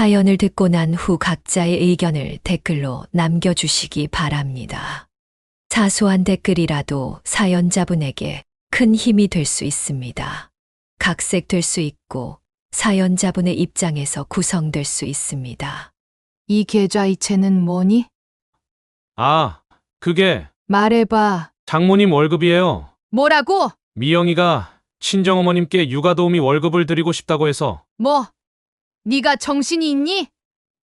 사연을 듣고 난 후 각자의 의견을 댓글로 남겨주시기 바랍니다. 사소한 댓글이라도 사연자분에게 큰 힘이 될 수 있습니다. 각색될 수 있고 사연자분의 입장에서 구성될 수 있습니다. 이 계좌이체는 뭐니? 아, 그게 말해봐. 장모님 월급이에요. 뭐라고? 미영이가 친정어머님께 육아도우미 월급을 드리고 싶다고 해서. 뭐? 네가 정신이 있니?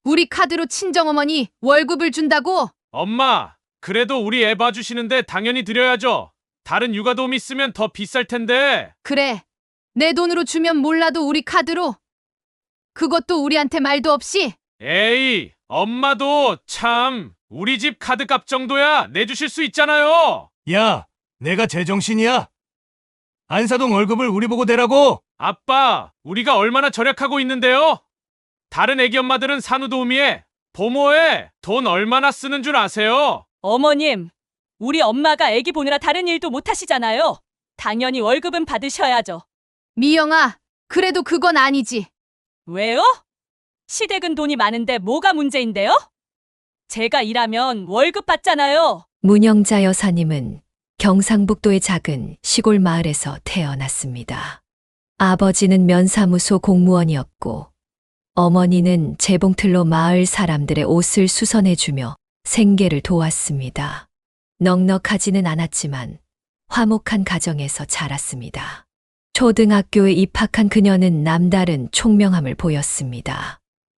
우리 카드로 친정어머니 월급을 준다고? 엄마, 그래도 우리 애 봐주시는데 당연히 드려야죠. 다른 육아도우미 쓰면 더 비쌀 텐데. 그래. 내 돈으로 주면 몰라도 우리 카드로. 그것도 우리한테 말도 없이. 에이, 엄마도 참 우리 집 카드값 정도야 내주실 수 있잖아요. 야, 내가 제정신이야? 안사동 월급을 우리 보고 대라고? 아빠, 우리가 얼마나 절약하고 있는데요? 다른 애기 엄마들은 산후도우미에, 보모에 돈 얼마나 쓰는 줄 아세요? 어머님, 우리 엄마가 아기 보느라 다른 일도 못 하시잖아요. 당연히 월급은 받으셔야죠. 미영아, 그래도 그건 아니지. 왜요? 시댁은 돈이 많은데 뭐가 문제인데요? 제가 일하면 월급 받잖아요. 문영자 여사님은 경상북도의 작은 시골 마을에서 태어났습니다. 아버지는 면사무소 공무원이었고 어머니는 재봉틀로 마을 사람들의 옷을 수선해주며 생계를 도왔습니다. 넉넉하지는 않았지만 화목한 가정에서 자랐습니다. 초등학교에 입학한 그녀는 남다른 총명함을 보였습니다.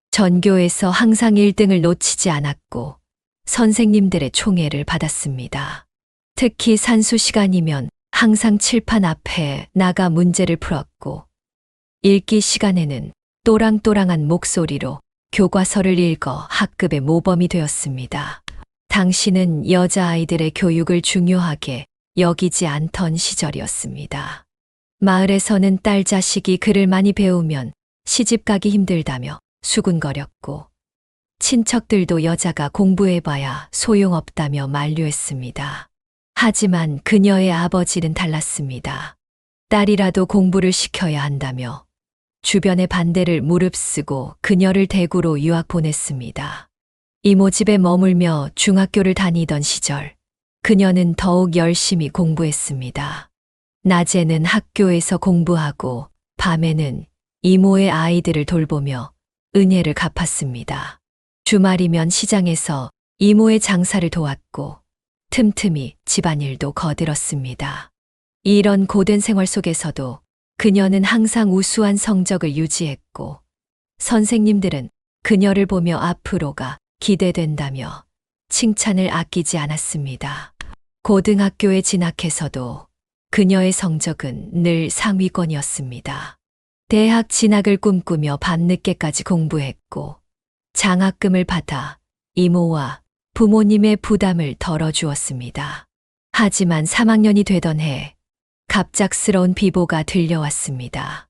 전교에서 항상 1등을 놓치지 않았고 선생님들의 총애를 받았습니다. 특히 산수 시간이면 항상 칠판 앞에 나가 문제를 풀었고 읽기 시간에는 또랑또랑한 목소리로 교과서를 읽어 학급의 모범이 되었습니다. 당시는 여자아이들의 교육을 중요하게 여기지 않던 시절이었습니다. 마을에서는 딸 자식이 글을 많이 배우면 시집가기 힘들다며 수군거렸고 친척들도 여자가 공부해봐야 소용없다며 만류했습니다. 하지만 그녀의 아버지는 달랐습니다. 딸이라도 공부를 시켜야 한다며 주변의 반대를 무릅쓰고 그녀를 대구로 유학 보냈습니다. 이모 집에 머물며 중학교를 다니던 시절 그녀는 더욱 열심히 공부했습니다. 낮에는 학교에서 공부하고 밤에는 이모의 아이들을 돌보며 은혜를 갚았습니다. 주말이면 시장에서 이모의 장사를 도왔고 틈틈이 집안일도 거들었습니다. 이런 고된 생활 속에서도 그녀는 항상 우수한 성적을 유지했고 선생님들은 그녀를 보며 앞으로가 기대된다며 칭찬을 아끼지 않았습니다. 고등학교에 진학해서도 그녀의 성적은 늘 상위권이었습니다. 대학 진학을 꿈꾸며 밤늦게까지 공부했고 장학금을 받아 이모와 부모님의 부담을 덜어주었습니다. 하지만 3학년이 되던 해 갑작스러운 비보가 들려왔습니다.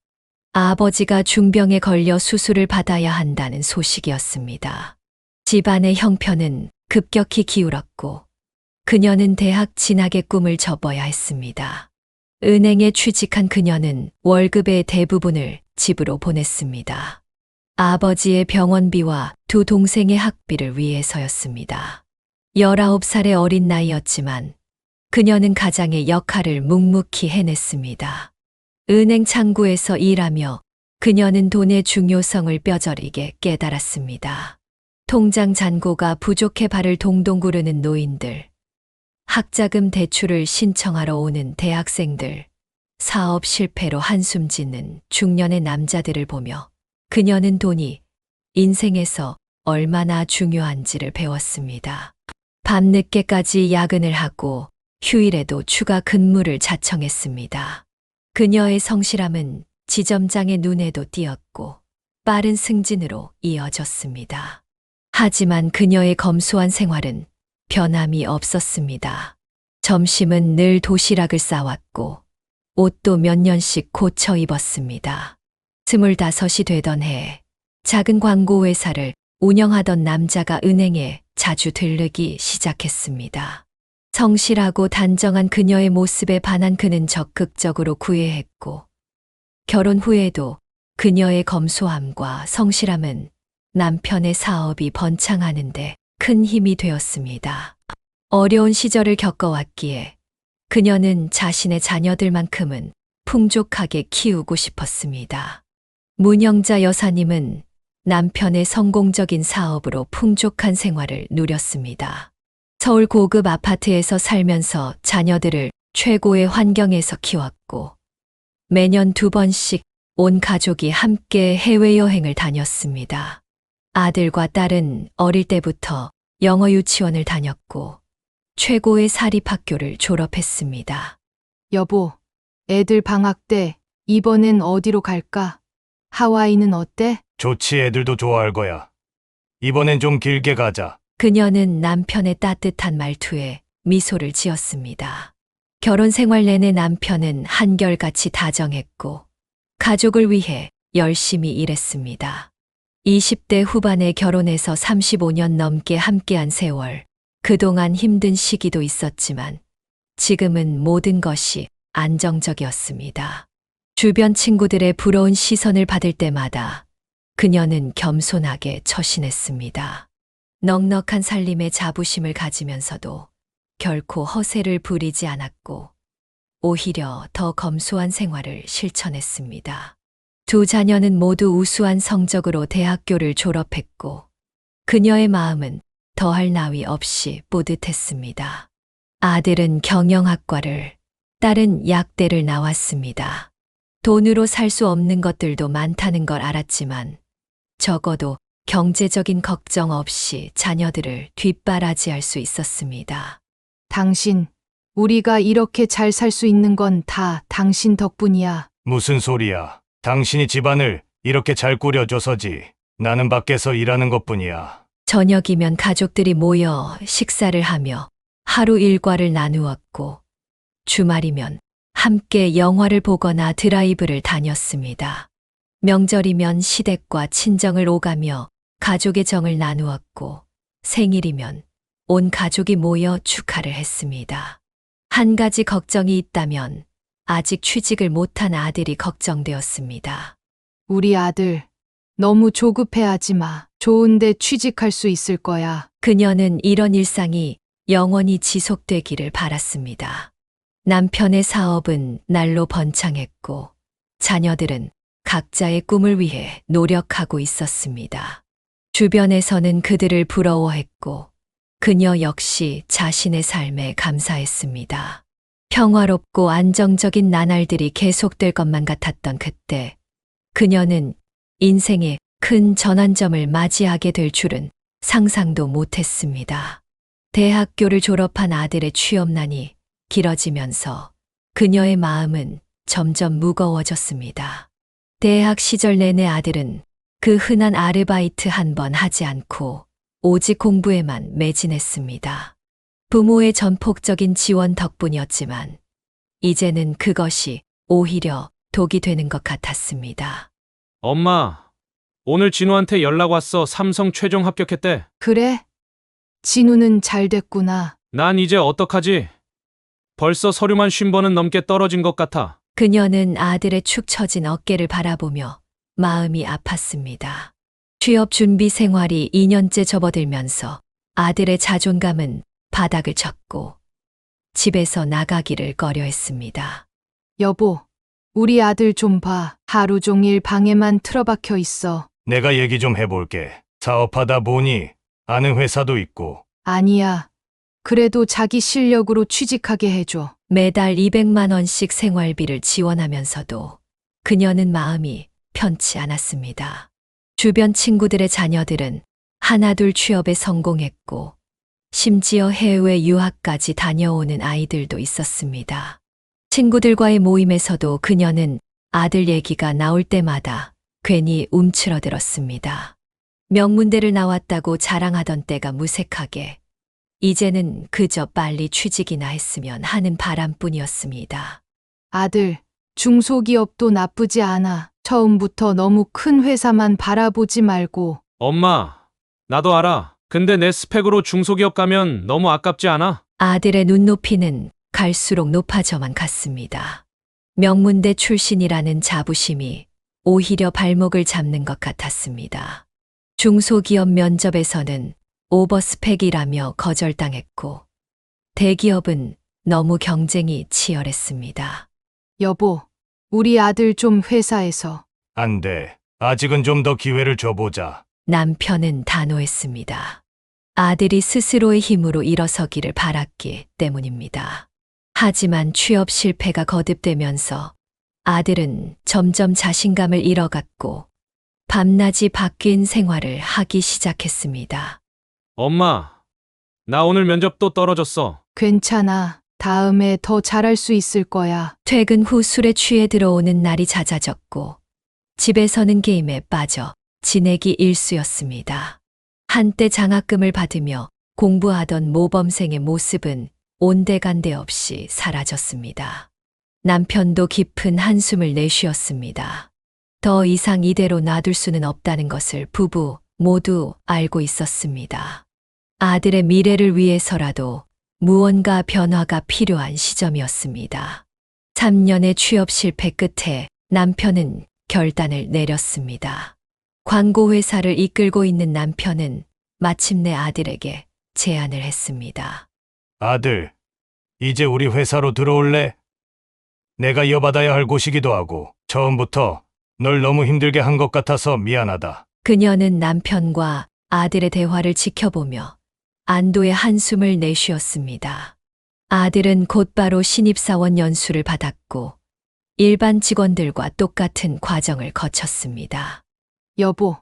아버지가 중병에 걸려 수술을 받아야 한다는 소식이었습니다. 집안의 형편은 급격히 기울었고 그녀는 대학 진학의 꿈을 접어야 했습니다. 은행에 취직한 그녀는 월급의 대부분을 집으로 보냈습니다. 아버지의 병원비와 두 동생의 학비를 위해서였습니다. 19살의 어린 나이였지만 그녀는 가장의 역할을 묵묵히 해냈습니다. 은행 창구에서 일하며 그녀는 돈의 중요성을 뼈저리게 깨달았습니다. 통장 잔고가 부족해 발을 동동 구르는 노인들, 학자금 대출을 신청하러 오는 대학생들, 사업 실패로 한숨 짓는 중년의 남자들을 보며 그녀는 돈이 인생에서 얼마나 중요한지를 배웠습니다. 밤늦게까지 야근을 하고 휴일에도 추가 근무를 자청했습니다. 그녀의 성실함은 지점장의 눈에도 띄었고 빠른 승진으로 이어졌습니다. 하지만 그녀의 검소한 생활은 변함이 없었습니다. 점심은 늘 도시락을 싸왔고 옷도 몇 년씩 고쳐 입었습니다. 25이 되던 해 작은 광고 회사를 운영하던 남자가 은행에 자주 들르기 시작했습니다. 성실하고 단정한 그녀의 모습에 반한 그는 적극적으로 구애했고 결혼 후에도 그녀의 검소함과 성실함은 남편의 사업이 번창하는데 큰 힘이 되었습니다. 어려운 시절을 겪어왔기에 그녀는 자신의 자녀들만큼은 풍족하게 키우고 싶었습니다. 문영자 여사님은 남편의 성공적인 사업으로 풍족한 생활을 누렸습니다. 서울 고급 아파트에서 살면서 자녀들을 최고의 환경에서 키웠고 매년 2번씩 온 가족이 함께 해외여행을 다녔습니다. 아들과 딸은 어릴 때부터 영어 유치원을 다녔고 최고의 사립학교를 졸업했습니다. 여보, 애들 방학 때 이번엔 어디로 갈까? 하와이는 어때? 좋지, 애들도 좋아할 거야. 이번엔 좀 길게 가자. 그녀는 남편의 따뜻한 말투에 미소를 지었습니다. 결혼 생활 내내 남편은 한결같이 다정했고 가족을 위해 열심히 일했습니다. 20대 후반에 결혼해서 35년 넘게 함께한 세월, 그동안 힘든 시기도 있었지만 지금은 모든 것이 안정적이었습니다. 주변 친구들의 부러운 시선을 받을 때마다 그녀는 겸손하게 처신했습니다. 넉넉한 살림에 자부심을 가지면서도 결코 허세를 부리지 않았고 오히려 더 검소한 생활을 실천했습니다. 두 자녀는 모두 우수한 성적으로 대학교를 졸업했고 그녀의 마음은 더할 나위 없이 뿌듯했습니다. 아들은 경영학과를, 딸은 약대를 나왔습니다. 돈으로 살 수 없는 것들도 많다는 걸 알았지만 적어도 경제적인 걱정 없이 자녀들을 뒷바라지할 수 있었습니다. 당신, 우리가 이렇게 잘 살 수 있는 건 다 당신 덕분이야. 무슨 소리야. 당신이 집안을 이렇게 잘 꾸려줘서지. 나는 밖에서 일하는 것뿐이야. 저녁이면 가족들이 모여 식사를 하며 하루 일과를 나누었고 주말이면 함께 영화를 보거나 드라이브를 다녔습니다. 명절이면 시댁과 친정을 오가며 가족의 정을 나누었고 생일이면 온 가족이 모여 축하를 했습니다. 한 가지 걱정이 있다면 아직 취직을 못한 아들이 걱정되었습니다. 우리 아들, 너무 조급해하지 마. 좋은데 취직할 수 있을 거야. 그녀는 이런 일상이 영원히 지속되기를 바랐습니다. 남편의 사업은 날로 번창했고 자녀들은 각자의 꿈을 위해 노력하고 있었습니다. 주변에서는 그들을 부러워했고 그녀 역시 자신의 삶에 감사했습니다. 평화롭고 안정적인 나날들이 계속될 것만 같았던 그때 그녀는 인생의 큰 전환점을 맞이하게 될 줄은 상상도 못했습니다. 대학교를 졸업한 아들의 취업난이 길어지면서 그녀의 마음은 점점 무거워졌습니다. 대학 시절 내내 아들은 그 흔한 아르바이트 한 번 하지 않고 오직 공부에만 매진했습니다. 부모의 전폭적인 지원 덕분이었지만 이제는 그것이 오히려 독이 되는 것 같았습니다. 엄마, 오늘 진우한테 연락 왔어. 삼성 최종 합격했대. 그래? 진우는 잘 됐구나. 난 이제 어떡하지? 벌써 서류만 50번은 넘게 떨어진 것 같아. 그녀는 아들의 축 처진 어깨를 바라보며 마음이 아팠습니다. 취업 준비 생활이 2년째 접어들면서 아들의 자존감은 바닥을 쳤고 집에서 나가기를 꺼려했습니다. 여보, 우리 아들 좀 봐. 하루 종일 방에만 틀어박혀 있어. 내가 얘기 좀 해볼게. 사업하다 보니 아는 회사도 있고. 아니야. 그래도 자기 실력으로 취직하게 해줘. 매달 200만 원씩 생활비를 지원하면서도 그녀는 마음이 편치 않았습니다. 주변 친구들의 자녀들은 하나둘 취업에 성공했고 심지어 해외 유학까지 다녀오는 아이들도 있었습니다. 친구들과의 모임에서도 그녀는 아들 얘기가 나올 때마다 괜히 움츠러들었습니다. 명문대를 나왔다고 자랑하던 때가 무색하게 이제는 그저 빨리 취직이나 했으면 하는 바람뿐이었습니다. 아들, 중소기업도 나쁘지 않아. 처음부터 너무 큰 회사만 바라보지 말고. 엄마, 나도 알아. 근데 내 스펙으로 중소기업 가면 너무 아깝지 않아? 아들의 눈높이는 갈수록 높아져만 갔습니다. 명문대 출신이라는 자부심이 오히려 발목을 잡는 것 같았습니다. 중소기업 면접에서는 오버스펙이라며 거절당했고, 대기업은 너무 경쟁이 치열했습니다. 여보, 우리 아들 좀 회사에서. 안 돼. 아직은 좀 더 기회를 줘보자. 남편은 단호했습니다. 아들이 스스로의 힘으로 일어서기를 바랐기 때문입니다. 하지만 취업 실패가 거듭되면서 아들은 점점 자신감을 잃어갔고 밤낮이 바뀐 생활을 하기 시작했습니다. 엄마, 나 오늘 면접 또 떨어졌어. 괜찮아. 다음에 더 잘할 수 있을 거야. 퇴근 후 술에 취해 들어오는 날이 잦아졌고 집에서는 게임에 빠져 지내기 일쑤였습니다. 한때 장학금을 받으며 공부하던 모범생의 모습은 온데간데 없이 사라졌습니다. 남편도 깊은 한숨을 내쉬었습니다. 더 이상 이대로 놔둘 수는 없다는 것을 부부 모두 알고 있었습니다. 아들의 미래를 위해서라도 무언가 변화가 필요한 시점이었습니다. 3년의 취업 실패 끝에 남편은 결단을 내렸습니다. 광고회사를 이끌고 있는 남편은 마침내 아들에게 제안을 했습니다. 아들, 이제 우리 회사로 들어올래? 내가 이어받아야 할 곳이기도 하고 처음부터 널 너무 힘들게 한 것 같아서 미안하다. 그녀는 남편과 아들의 대화를 지켜보며 안도의 한숨을 내쉬었습니다. 아들은 곧바로 신입사원 연수를 받았고 일반 직원들과 똑같은 과정을 거쳤습니다. 여보,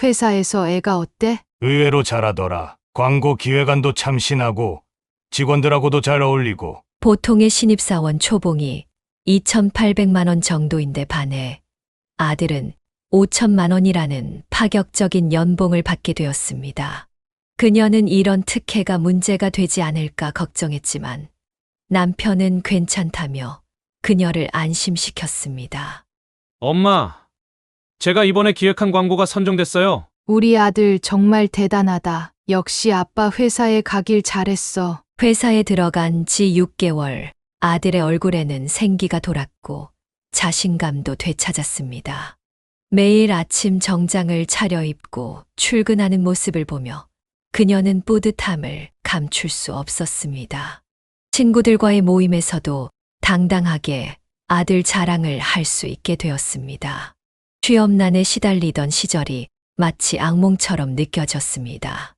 회사에서 애가 어때? 의외로 잘하더라. 광고 기획안도 참신하고 직원들하고도 잘 어울리고. 보통의 신입사원 초봉이 2,800만 원 정도인데 반해 아들은 5천만 원이라는 파격적인 연봉을 받게 되었습니다. 그녀는 이런 특혜가 문제가 되지 않을까 걱정했지만 남편은 괜찮다며 그녀를 안심시켰습니다. 엄마, 제가 이번에 기획한 광고가 선정됐어요. 우리 아들 정말 대단하다. 역시 아빠 회사에 가길 잘했어. 회사에 들어간 지 6개월, 아들의 얼굴에는 생기가 돌았고 자신감도 되찾았습니다. 매일 아침 정장을 차려입고 출근하는 모습을 보며 그녀는 뿌듯함을 감출 수 없었습니다. 친구들과의 모임에서도 당당하게 아들 자랑을 할 수 있게 되었습니다. 취업난에 시달리던 시절이 마치 악몽처럼 느껴졌습니다.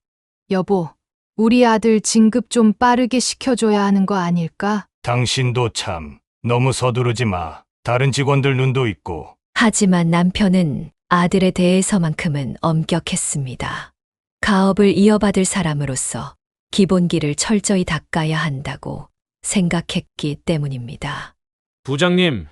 여보, 우리 아들 진급 좀 빠르게 시켜줘야 하는 거 아닐까? 당신도 참 너무 서두르지 마. 다른 직원들 눈도 있고. 하지만 남편은 아들에 대해서만큼은 엄격했습니다. 가업을 이어받을 사람으로서 기본기를 철저히 닦아야 한다고 생각했기 때문입니다. 부장님,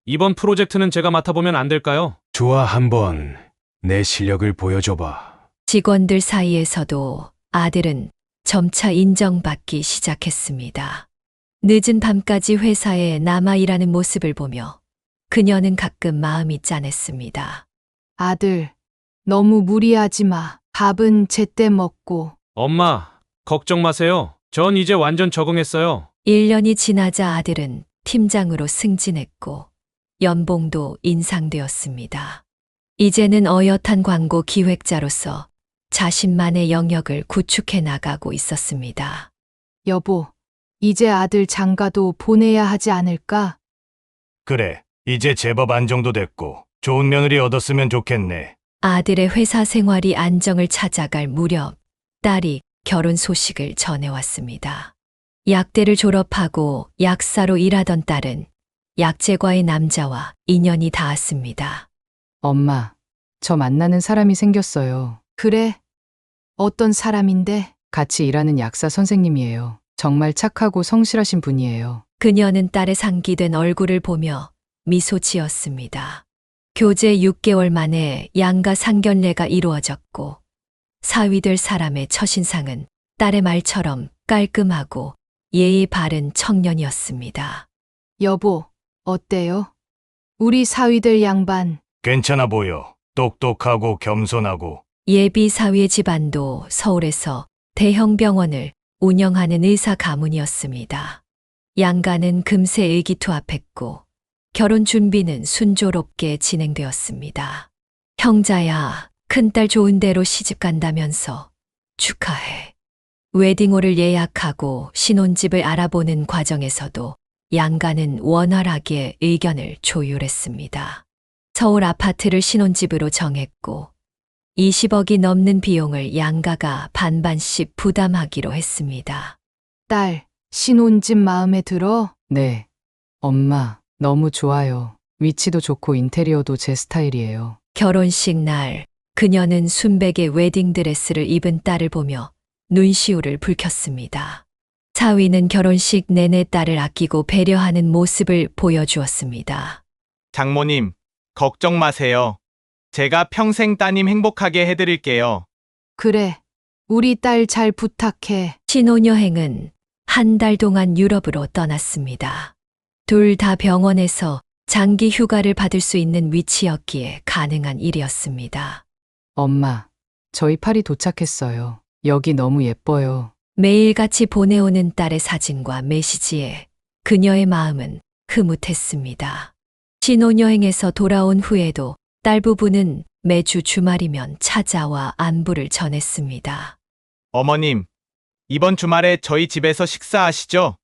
이번 프로젝트는 제가 맡아보면 안 될까요? 좋아, 한번 내 실력을 보여줘봐. 직원들 사이에서도 아들은 점차 인정받기 시작했습니다. 늦은 밤까지 회사에 남아 일하는 모습을 보며 그녀는 가끔 마음이 짠했습니다. 아들, 너무 무리하지 마. 밥은 제때 먹고. 엄마, 걱정 마세요. 전 이제 완전 적응했어요. 1년이 지나자 아들은 팀장으로 승진했고 연봉도 인상되었습니다. 이제는 어엿한 광고 기획자로서 자신만의 영역을 구축해 나가고 있었습니다. 여보, 이제 아들 장가도 보내야 하지 않을까? 그래, 이제 제법 안정도 됐고 좋은 며느리 얻었으면 좋겠네. 아들의 회사 생활이 안정을 찾아갈 무렵 딸이 결혼 소식을 전해왔습니다. 약대를 졸업하고 약사로 일하던 딸은 약재과의 남자와 인연이 닿았습니다. 엄마, 저 만나는 사람이 생겼어요. 그래? 어떤 사람인데? 같이 일하는 약사 선생님이에요. 정말 착하고 성실하신 분이에요. 그녀는 딸의 상기된 얼굴을 보며 미소 지었습니다. 교제 6개월 만에 양가 상견례가 이루어졌고 사위 될 사람의 첫인상은 딸의 말처럼 깔끔하고 예의 바른 청년이었습니다. 여보, 어때요? 우리 사위들 양반. 괜찮아 보여. 똑똑하고 겸손하고. 예비 사위의 집안도 서울에서 대형 병원을 운영하는 의사 가문이었습니다. 양가는 금세 의기투합했고 결혼 준비는 순조롭게 진행되었습니다. 형자야, 큰딸 좋은 대로 시집 간다면서 축하해. 웨딩홀을 예약하고 신혼집을 알아보는 과정에서도 양가는 원활하게 의견을 조율했습니다. 서울 아파트를 신혼집으로 정했고 20억이 넘는 비용을 양가가 반반씩 부담하기로 했습니다. 딸, 신혼집 마음에 들어? 네. 엄마, 너무 좋아요. 위치도 좋고 인테리어도 제 스타일이에요. 결혼식 날 그녀는 순백의 웨딩드레스를 입은 딸을 보며 눈시울을 붉혔습니다. 사위는 결혼식 내내 딸을 아끼고 배려하는 모습을 보여주었습니다. 장모님, 걱정 마세요. 제가 평생 따님 행복하게 해드릴게요. 그래. 우리 딸 잘 부탁해. 신혼여행은 한 달 동안 유럽으로 떠났습니다. 둘 다 병원에서 장기 휴가를 받을 수 있는 위치였기에 가능한 일이었습니다. 엄마, 저희 파리 도착했어요. 여기 너무 예뻐요. 매일같이 보내오는 딸의 사진과 메시지에 그녀의 마음은 흐뭇했습니다. 신혼여행에서 돌아온 후에도 딸 부부는 매주 주말이면 찾아와 안부를 전했습니다. 어머님, 이번 주말에 저희 집에서 식사하시죠?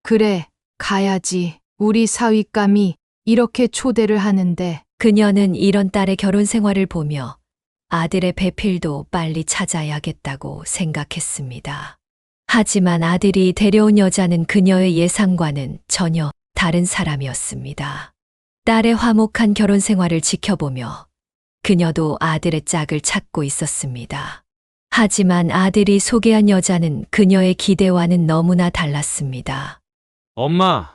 그래, 가야지. 우리 사윗감이 이렇게 초대를 하는데. 그녀는 이런 딸의 결혼 생활을 보며 아들의 배필도 빨리 찾아야겠다고 생각했습니다. 하지만 아들이 데려온 여자는 그녀의 예상과는 전혀 다른 사람이었습니다. 딸의 화목한 결혼 생활을 지켜보며 그녀도 아들의 짝을 찾고 있었습니다. 하지만 아들이 소개한 여자는 그녀의 기대와는 너무나 달랐습니다. 엄마,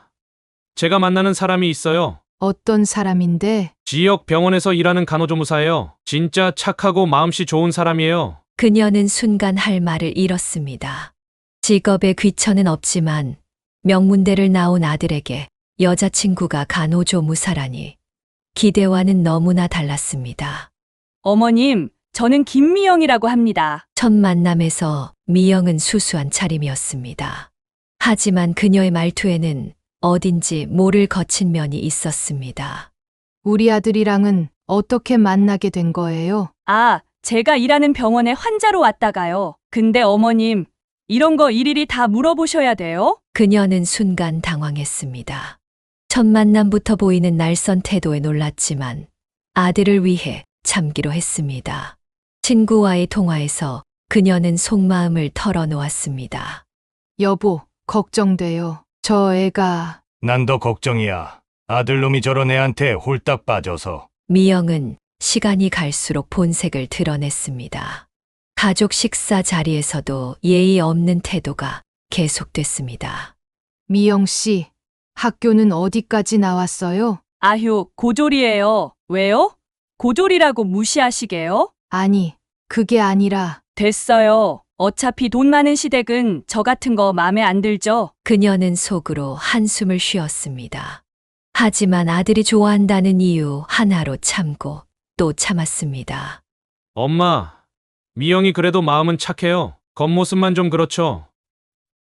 제가 만나는 사람이 있어요. 어떤 사람인데? 지역 병원에서 일하는 간호조무사예요. 진짜 착하고 마음씨 좋은 사람이에요. 그녀는 순간 할 말을 잃었습니다. 직업에 귀천은 없지만 명문대를 나온 아들에게 여자친구가 간호조무사라니 기대와는 너무나 달랐습니다. 어머님, 저는 김미영이라고 합니다. 첫 만남에서 미영은 수수한 차림이었습니다. 하지만 그녀의 말투에는 어딘지 모를 거친 면이 있었습니다. 우리 아들이랑은 어떻게 만나게 된 거예요? 아, 제가 일하는 병원에 환자로 왔다가요. 근데 어머님, 이런 거 일일이 다 물어보셔야 돼요? 그녀는 순간 당황했습니다. 첫 만남부터 보이는 날선 태도에 놀랐지만 아들을 위해 참기로 했습니다. 친구와의 통화에서 그녀는 속마음을 털어놓았습니다. 여보, 걱정돼요. 저 애가. 난 더 걱정이야. 아들놈이 저런 애한테 홀딱 빠져서. 미영은 시간이 갈수록 본색을 드러냈습니다. 가족 식사 자리에서도 예의 없는 태도가 계속됐습니다. 미영 씨, 학교는 어디까지 나왔어요? 아휴, 고졸이에요. 왜요? 고졸이라고 무시하시게요? 아니, 그게 아니라. 됐어요. 어차피 돈 많은 시댁은 저 같은 거 맘에 안 들죠? 그녀는 속으로 한숨을 쉬었습니다. 하지만 아들이 좋아한다는 이유 하나로 참고 또 참았습니다. 엄마, 미영이 그래도 마음은 착해요. 겉모습만 좀 그렇죠.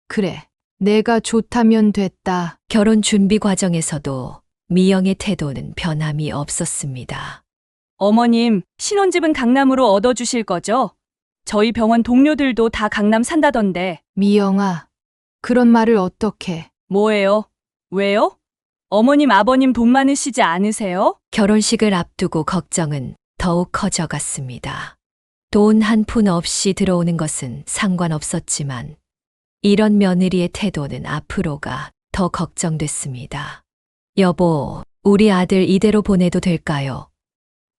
그래, 내가 좋다면 됐다. 결혼 준비 과정에서도 미영의 태도는 변함이 없었습니다. 어머님, 신혼집은 강남으로 얻어주실 거죠? 저희 병원 동료들도 다 강남 산다던데. 미영아, 그런 말을 어떻게. 뭐예요? 왜요? 어머님, 아버님 돈 많으시지 않으세요? 결혼식을 앞두고 걱정은 더욱 커져갔습니다. 돈 한 푼 없이 들어오는 것은 상관없었지만 이런 며느리의 태도는 앞으로가 더 걱정됐습니다. 여보, 우리 아들 이대로 보내도 될까요?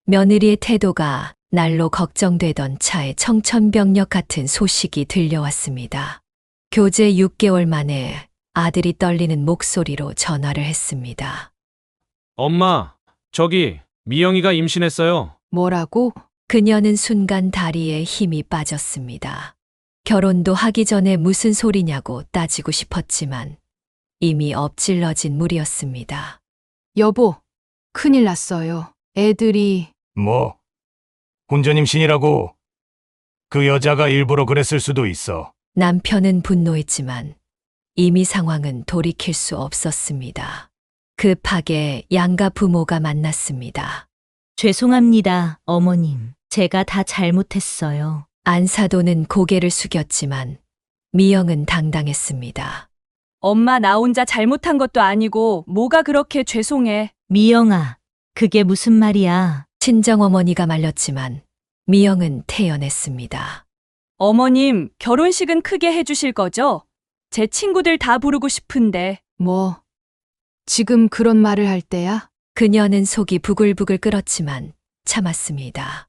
며느리의 태도가 날로 걱정되던 차에 청천벽력 같은 소식이 들려왔습니다. 교제 6개월 만에 아들이 떨리는 목소리로 전화를 했습니다. 엄마, 저기 미영이가 임신했어요. 뭐라고? 그녀는 순간 다리에 힘이 빠졌습니다. 결혼도 하기 전에 무슨 소리냐고 따지고 싶었지만 이미 엎질러진 물이었습니다. 여보, 큰일 났어요. 애들이. 뭐? 혼전임신이라고? 그 여자가 일부러 그랬을 수도 있어. 남편은 분노했지만 이미 상황은 돌이킬 수 없었습니다. 급하게 양가 부모가 만났습니다. 죄송합니다, 어머님. 제가 다 잘못했어요. 안사도는 고개를 숙였지만 미영은 당당했습니다. 엄마 나 혼자 잘못한 것도 아니고 뭐가 그렇게 죄송해. 미영아, 그게 무슨 말이야? 친정어머니가 말렸지만 미영은 태연했습니다. 어머님, 결혼식은 크게 해주실 거죠? 제 친구들 다 부르고 싶은데. 뭐, 지금 그런 말을 할 때야? 그녀는 속이 부글부글 끓었지만 참았습니다.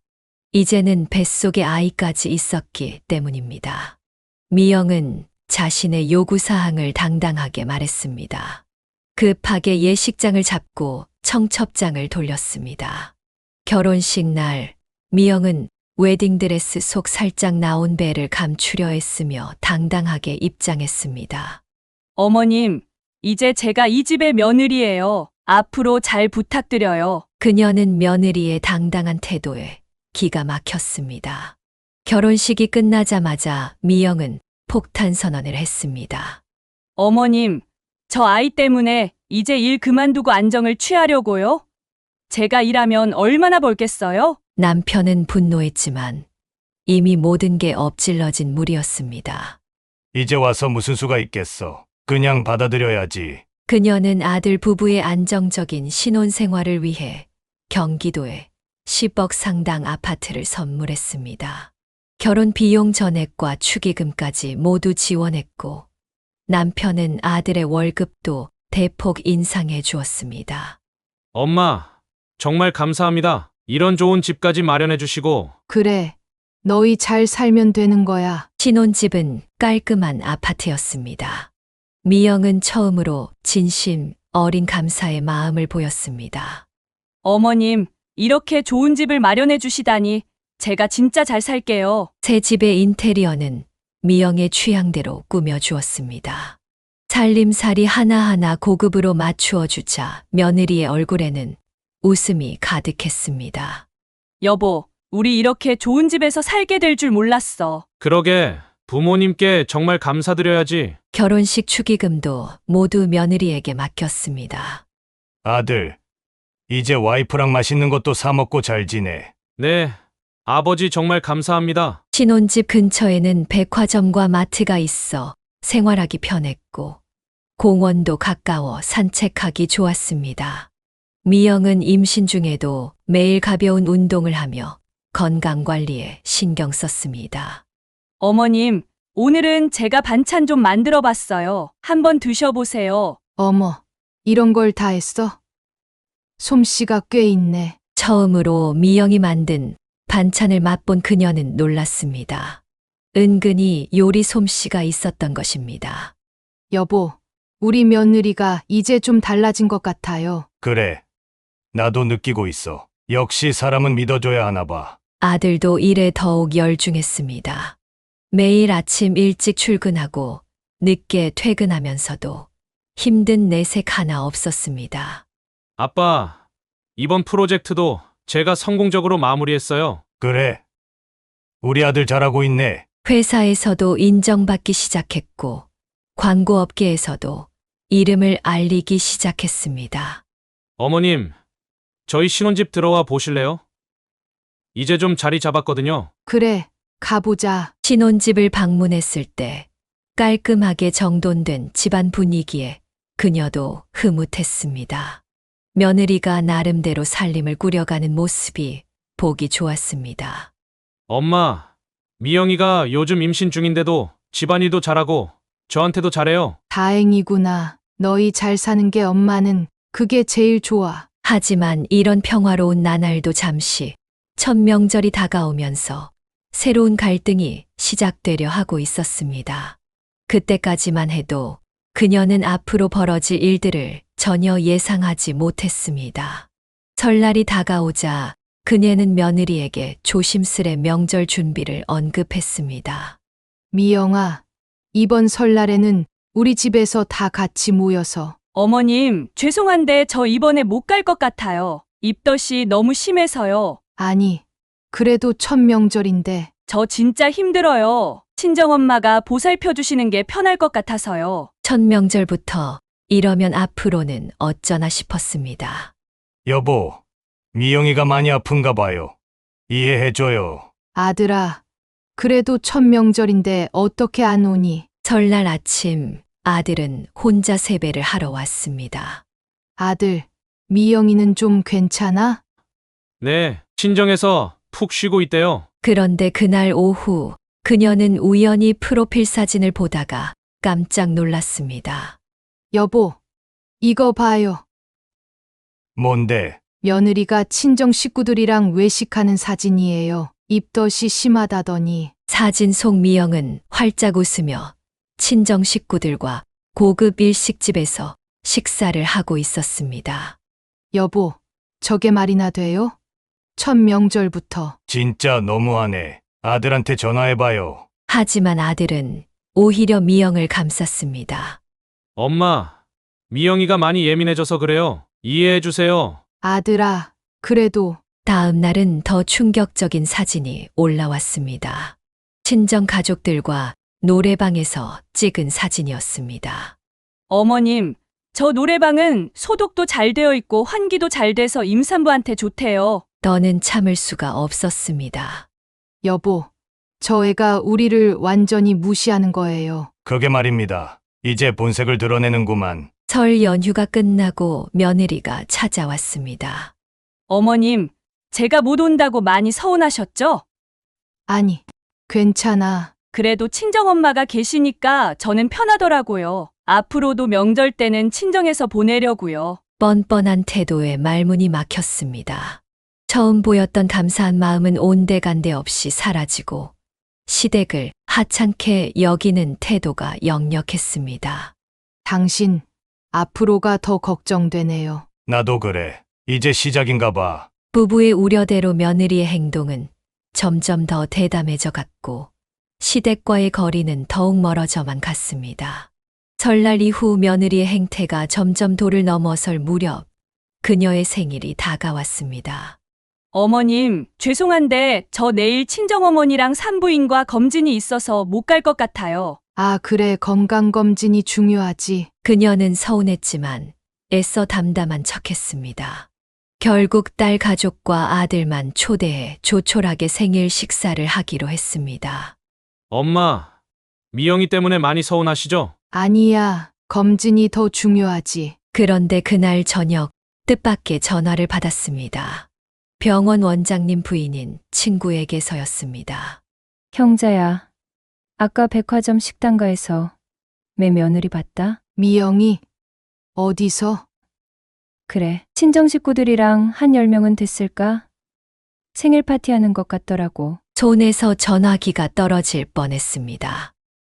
이제는 뱃속에 아이까지 있었기 때문입니다. 미영은 자신의 요구사항을 당당하게 말했습니다. 급하게 예식장을 잡고 청첩장을 돌렸습니다. 결혼식 날, 미영은 웨딩드레스 속 살짝 나온 배를 감추려 했으며 당당하게 입장했습니다. 어머님, 이제 제가 이 집의 며느리예요. 앞으로 잘 부탁드려요. 그녀는 며느리의 당당한 태도에 기가 막혔습니다. 결혼식이 끝나자마자 미영은 폭탄 선언을 했습니다. 어머님, 저 아이 때문에 이제 일 그만두고 안정을 취하려고요? 제가 일하면 얼마나 벌겠어요? 남편은 분노했지만 이미 모든 게 엎질러진 물이었습니다. 이제 와서 무슨 수가 있겠어. 그냥 받아들여야지. 그녀는 아들 부부의 안정적인 신혼생활을 위해 경기도에 10억 상당 아파트를 선물했습니다. 결혼 비용 전액과 축의금까지 모두 지원했고 남편은 아들의 월급도 대폭 인상해 주었습니다. 엄마, 정말 감사합니다. 이런 좋은 집까지 마련해 주시고. 그래, 너희 잘 살면 되는 거야. 신혼집은 깔끔한 아파트였습니다. 미영은 처음으로 진심 어린 감사의 마음을 보였습니다. 어머님, 이렇게 좋은 집을 마련해 주시다니 제가 진짜 잘 살게요. 새 집의 인테리어는 미영의 취향대로 꾸며주었습니다. 살림살이 하나하나 고급으로 맞추어 주자 며느리의 얼굴에는 웃음이 가득했습니다. 여보, 우리 이렇게 좋은 집에서 살게 될 줄 몰랐어. 그러게, 부모님께 정말 감사드려야지. 결혼식 축의금도 모두 며느리에게 맡겼습니다. 아들, 이제 와이프랑 맛있는 것도 사 먹고 잘 지내. 네, 아버지 정말 감사합니다. 신혼집 근처에는 백화점과 마트가 있어 생활하기 편했고 공원도 가까워 산책하기 좋았습니다. 미영은 임신 중에도 매일 가벼운 운동을 하며 건강 관리에 신경 썼습니다. 어머님, 오늘은 제가 반찬 좀 만들어 봤어요. 한번 드셔보세요. 어머, 이런 걸 다 했어? 솜씨가 꽤 있네. 처음으로 미영이 만든 반찬을 맛본 그녀는 놀랐습니다. 은근히 요리 솜씨가 있었던 것입니다. 여보, 우리 며느리가 이제 좀 달라진 것 같아요. 그래. 나도 느끼고 있어. 역시 사람은 믿어줘야 하나 봐. 아들도 일에 더욱 열중했습니다. 매일 아침 일찍 출근하고 늦게 퇴근하면서도 힘든 내색 하나 없었습니다. 아빠, 이번 프로젝트도 제가 성공적으로 마무리했어요. 그래. 우리 아들 잘하고 있네. 회사에서도 인정받기 시작했고 광고업계에서도 이름을 알리기 시작했습니다. 어머님, 저희 신혼집 들어와 보실래요? 이제 좀 자리 잡았거든요. 그래, 가보자. 신혼집을 방문했을 때 깔끔하게 정돈된 집안 분위기에 그녀도 흐뭇했습니다. 며느리가 나름대로 살림을 꾸려가는 모습이 보기 좋았습니다. 엄마, 미영이가 요즘 임신 중인데도 집안일도 잘하고 저한테도 잘해요. 다행이구나. 너희 잘 사는 게 엄마는 그게 제일 좋아. 하지만 이런 평화로운 나날도 잠시 첫 명절이 다가오면서 새로운 갈등이 시작되려 하고 있었습니다. 그때까지만 해도 그녀는 앞으로 벌어질 일들을 전혀 예상하지 못했습니다. 설날이 다가오자 그녀는 며느리에게 조심스레 명절 준비를 언급했습니다. 미영아, 이번 설날에는 우리 집에서 다 같이 모여서. 어머님, 죄송한데 저 이번에 못 갈 것 같아요. 입덧이 너무 심해서요. 아니, 그래도 첫 명절인데. 저 진짜 힘들어요. 친정엄마가 보살펴 주시는 게 편할 것 같아서요. 첫 명절부터 이러면 앞으로는 어쩌나 싶었습니다. 여보, 미영이가 많이 아픈가 봐요. 이해해줘요. 아들아, 그래도 첫 명절인데 어떻게 안 오니? 설날 아침 아들은 혼자 세배를 하러 왔습니다. 아들, 미영이는 좀 괜찮아? 네, 친정에서 푹 쉬고 있대요. 그런데 그날 오후 그녀는 우연히 프로필 사진을 보다가 깜짝 놀랐습니다. 여보, 이거 봐요. 뭔데? 며느리가 친정 식구들이랑 외식하는 사진이에요. 입덧이 심하다더니. 사진 속 미영은 활짝 웃으며 친정 식구들과 고급 일식집에서 식사를 하고 있었습니다. 여보, 저게 말이나 돼요? 첫 명절부터. 진짜 너무하네. 아들한테 전화해봐요. 하지만 아들은 오히려 미영을 감쌌습니다. 엄마, 미영이가 많이 예민해져서 그래요. 이해해 주세요. 아들아, 그래도 다음 날은 더 충격적인 사진이 올라왔습니다. 친정 가족들과 노래방에서 찍은 사진이었습니다. 어머님, 저 노래방은 소독도 잘 되어 있고 환기도 잘 돼서 임산부한테 좋대요. 더는 참을 수가 없었습니다. 여보, 저 애가 우리를 완전히 무시하는 거예요. 그게 말입니다. 이제 본색을 드러내는구만. 설 연휴가 끝나고 며느리가 찾아왔습니다. 어머님, 제가 못 온다고 많이 서운하셨죠? 아니, 괜찮아. 그래도 친정엄마가 계시니까 저는 편하더라고요. 앞으로도 명절 때는 친정에서 보내려고요. 뻔뻔한 태도에 말문이 막혔습니다. 처음 보였던 감사한 마음은 온데간데 없이 사라지고 시댁을 하찮게 여기는 태도가 역력했습니다. 당신, 앞으로가 더 걱정되네요. 나도 그래. 이제 시작인가 봐. 부부의 우려대로 며느리의 행동은 점점 더 대담해져 갔고 시댁과의 거리는 더욱 멀어져만 갔습니다. 설날 이후 며느리의 행태가 점점 도를 넘어설 무렵 그녀의 생일이 다가왔습니다. 어머님, 죄송한데 저 내일 친정어머니랑 산부인과 검진이 있어서 못 갈 것 같아요. 아, 그래, 건강검진이 중요하지. 그녀는 서운했지만 애써 담담한 척했습니다. 결국 딸 가족과 아들만 초대해 조촐하게 생일 식사를 하기로 했습니다. 엄마, 미영이 때문에 많이 서운하시죠? 아니야, 검진이 더 중요하지. 그런데 그날 저녁 뜻밖의 전화를 받았습니다. 병원 원장님 부인인 친구에게서였습니다. 형자야, 아까 백화점 식당가에서 내 며느리 봤다? 미영이, 어디서? 그래, 친정 식구들이랑 한 10명은 됐을까? 생일 파티하는 것 같더라고. 손에서 전화기가 떨어질 뻔했습니다.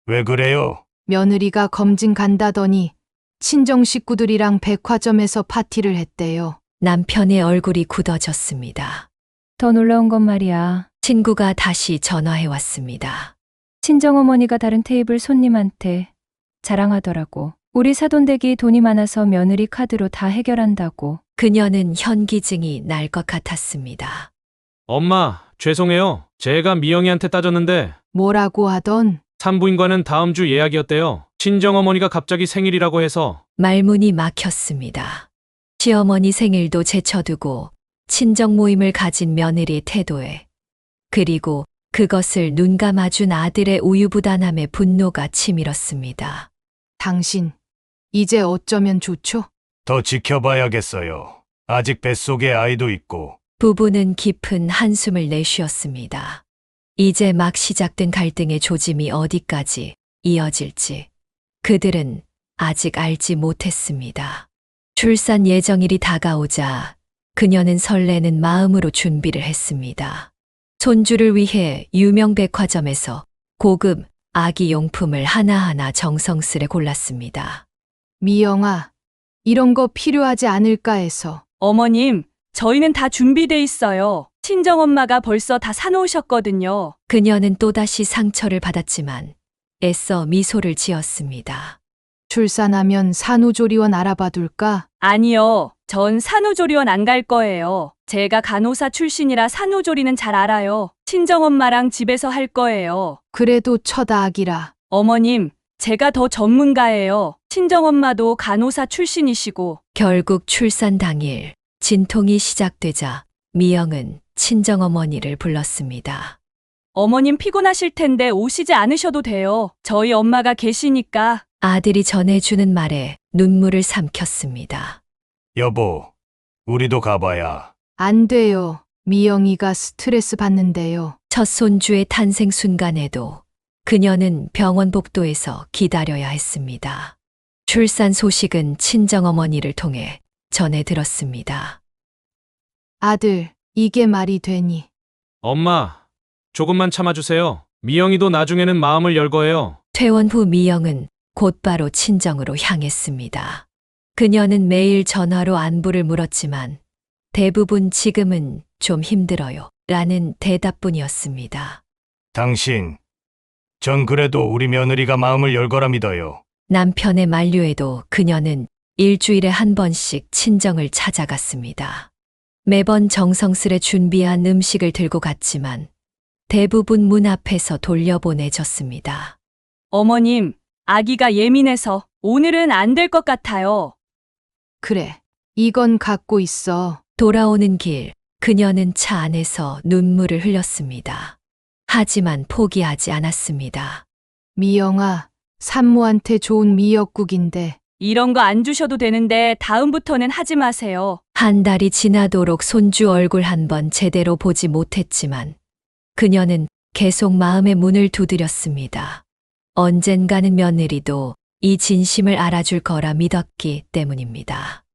왜 그래요? 며느리가 검진 간다더니 친정 식구들이랑 백화점에서 파티를 했대요. 남편의 얼굴이 굳어졌습니다. 더 놀라운 건 말이야. 친구가 다시 전화해 왔습니다. 친정어머니가 다른 테이블 손님한테 자랑하더라고. 우리 사돈댁이 돈이 많아서 며느리 카드로 다 해결한다고. 그녀는 현기증이 날 것 같았습니다. 엄마, 죄송해요. 제가 미영이한테 따졌는데 뭐라고 하던? 산부인과는 다음 주 예약이었대요. 친정어머니가 갑자기 생일이라고 해서. 말문이 막혔습니다. 시어머니 생일도 제쳐두고 친정 모임을 가진 며느리의 태도에 그리고 그것을 눈 감아준 아들의 우유부단함에 분노가 치밀었습니다. 당신, 이제 어쩌면 좋죠? 더 지켜봐야겠어요. 아직 뱃속에 아이도 있고. 부부는 깊은 한숨을 내쉬었습니다. 이제 막 시작된 갈등의 조짐이 어디까지 이어질지 그들은 아직 알지 못했습니다. 출산 예정일이 다가오자 그녀는 설레는 마음으로 준비를 했습니다. 손주를 위해 유명 백화점에서 고급 아기 용품을 하나하나 정성스레 골랐습니다. 미영아, 이런 거 필요하지 않을까 해서. 어머님, 저희는 다 준비돼 있어요. 친정엄마가 벌써 다 사놓으셨거든요. 그녀는 또다시 상처를 받았지만 애써 미소를 지었습니다. 출산하면 산후조리원 알아봐둘까? 아니요, 전 산후조리원 안 갈 거예요. 제가 간호사 출신이라 산후조리는 잘 알아요. 친정엄마랑 집에서 할 거예요. 그래도 첫 아기라. 어머님, 제가 더 전문가예요. 친정엄마도 간호사 출신이시고. 결국 출산 당일 진통이 시작되자 미영은 친정어머니를 불렀습니다. 어머님 피곤하실 텐데 오시지 않으셔도 돼요. 저희 엄마가 계시니까. 아들이 전해주는 말에 눈물을 삼켰습니다. 여보, 우리도 가봐야. 안 돼요. 미영이가 스트레스 받는데요. 첫 손주의 탄생 순간에도 그녀는 병원 복도에서 기다려야 했습니다. 출산 소식은 친정어머니를 통해 전해 들었습니다. 아들, 이게 말이 되니? 엄마, 조금만 참아주세요. 미영이도 나중에는 마음을 열 거예요. 퇴원 후 미영은 곧바로 친정으로 향했습니다. 그녀는 매일 전화로 안부를 물었지만 대부분 지금은 좀 힘들어요. 라는 대답뿐이었습니다. 당신, 전 그래도 우리 며느리가 마음을 열 거라 믿어요. 남편의 만류에도 그녀는 일주일에 한 번씩 친정을 찾아갔습니다. 매번 정성스레 준비한 음식을 들고 갔지만 대부분 문 앞에서 돌려보내졌습니다. 어머님, 아기가 예민해서 오늘은 안 될 것 같아요. 그래, 이건 갖고 있어. 돌아오는 길, 그녀는 차 안에서 눈물을 흘렸습니다. 하지만 포기하지 않았습니다. 미영아, 산모한테 좋은 미역국인데. 이런 거 안 주셔도 되는데 다음부터는 하지 마세요. 한 달이 지나도록 손주 얼굴 한 번 제대로 보지 못했지만 그녀는 계속 마음의 문을 두드렸습니다. 언젠가는 며느리도 이 진심을 알아줄 거라 믿었기 때문입니다.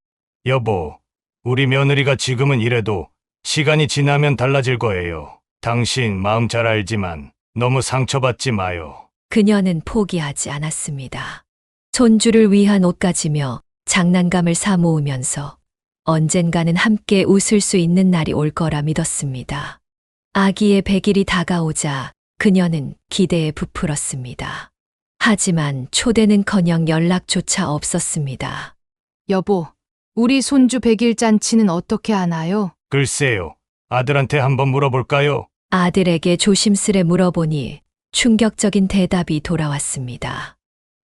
여보, 우리 며느리가 지금은 이래도 시간이 지나면 달라질 거예요. 당신 마음 잘 알지만 너무 상처받지 마요. 그녀는 포기하지 않았습니다. 손주를 위한 옷가지며 장난감을 사 모으면서 언젠가는 함께 웃을 수 있는 날이 올 거라 믿었습니다. 아기의 100일이 다가오자 그녀는 기대에 부풀었습니다. 하지만 초대는커녕 연락조차 없었습니다. 여보, 우리 손주 100일 잔치는 어떻게 하나요? 글쎄요, 아들한테 한번 물어볼까요? 아들에게 조심스레 물어보니 충격적인 대답이 돌아왔습니다.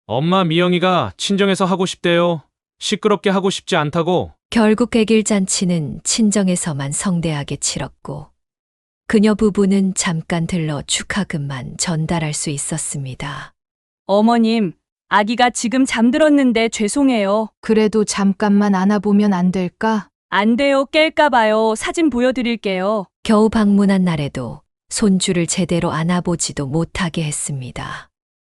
엄마 미영이가 친정에서 하고 싶대요. 시끄럽게 하고 싶지 않다고. 결국 100일 잔치는 친정에서만 성대하게 치렀고 그녀 부부는 잠깐 들러 축하금만 전달할 수 있었습니다. 어머님, 아기가 지금 잠들었는데 죄송해요. 그래도 잠깐만 안아보면 안 될까? 안 돼요. 깰까봐요. 사진 보여드릴게요. 겨우 방문한 날에도 손주를 제대로 안아보지도 못하게 했습니다.